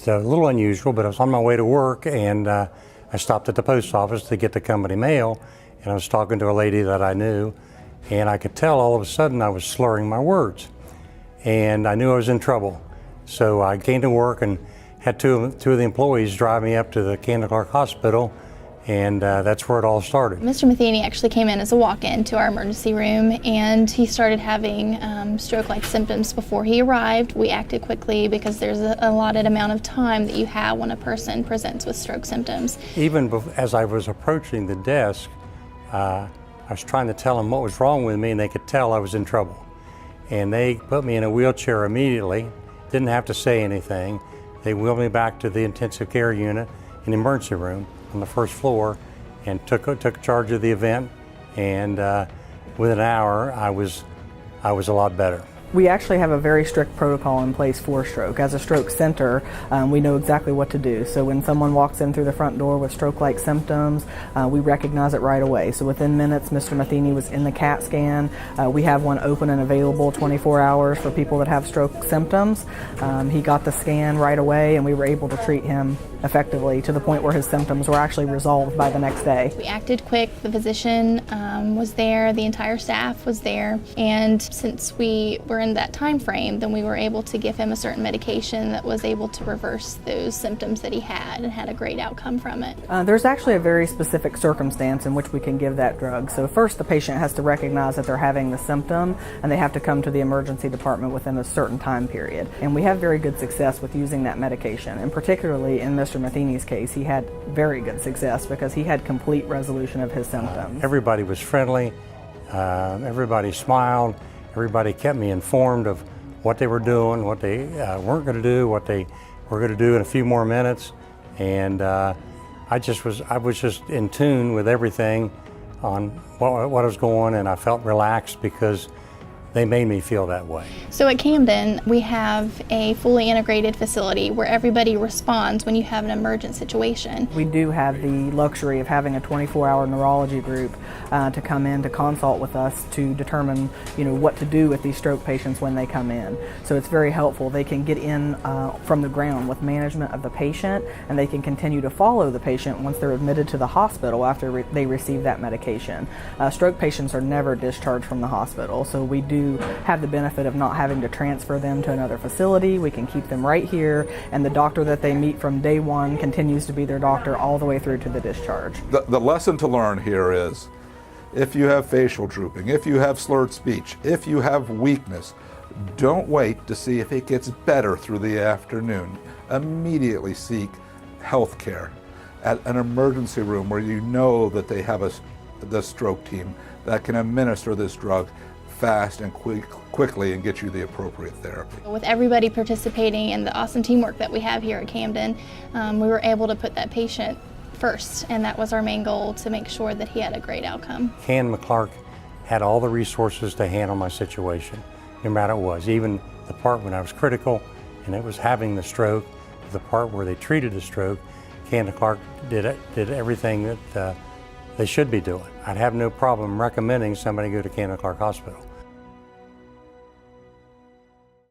a little unusual, but I was on my way to work, and I stopped at the post office to get the company mail, and I was talking to a lady that I knew, and I could tell all of a sudden I was slurring my words, and I knew I was in trouble. So I came to work and had two of the employees drive me up to the Camden Clark Hospital, and that's where it all started. Mr. Matheny actually came in as a walk-in to our emergency room, and he started having stroke-like symptoms before he arrived. We acted quickly because there's a allotted amount of time that you have when a person presents with stroke symptoms. Even as I was approaching the desk, I was trying to tell them what was wrong with me, and they could tell I was in trouble. And they put me in a wheelchair immediately, didn't have to say anything. They wheeled me back to the intensive care unit in the emergency room on the first floor and took charge of the event, and within an hour I was a lot better. We actually have a very strict protocol in place for stroke. As a stroke center, we know exactly what to do. So when someone walks in through the front door with stroke-like symptoms, we recognize it right away. So within minutes, Mr. Matheny was in the CAT scan. We have one open and available 24 hours for people that have stroke symptoms. He got the scan right away, and we were able to treat him effectively to the point where his symptoms were actually resolved by the next day. We acted quick. The physician was there, the entire staff was there, and since we were in that time frame, then we were able to give him a certain medication that was able to reverse those symptoms that he had, and had a great outcome from it. There's actually a very specific circumstance in which we can give that drug. So first, the patient has to recognize that they're having the symptom, and they have to come to the emergency department within a certain time period. And we have very good success with using that medication, and particularly in Mr. Matheny's case, he had very good success because he had complete resolution of his symptoms. Everybody was friendly, everybody smiled, everybody kept me informed of what they were doing, what they weren't going to do, what they were going to do in a few more minutes, and I was just in tune with everything on what was going on, and I felt relaxed because they made me feel that way. So at Camden, we have a fully integrated facility where everybody responds when you have an emergent situation. We do have the luxury of having a 24-hour neurology group to come in to consult with us to determine, what to do with these stroke patients when they come in. So it's very helpful. They can get in from the ground with management of the patient, and they can continue to follow the patient once they're admitted to the hospital after they receive that medication. Stroke patients are never discharged from the hospital, so we do have the benefit of not having to transfer them to another facility. We can keep them right here, and the doctor that they meet from day one continues to be their doctor all the way through to the discharge. The lesson to learn here is, if you have facial drooping, if you have slurred speech, if you have weakness, don't wait to see if it gets better through the afternoon. Immediately seek health care at an emergency room where you know that they have the stroke team that can administer this drug fast and quickly and get you the appropriate therapy. With everybody participating and the awesome teamwork that we have here at Camden, we were able to put that patient first, and that was our main goal, to make sure that he had a great outcome. Camden Clark had all the resources to handle my situation, no matter what it was. Even the part when I was critical and it was having the stroke, the part where they treated the stroke, Camden Clark did everything that they should be doing. I'd have no problem recommending somebody go to Camden Clark Hospital.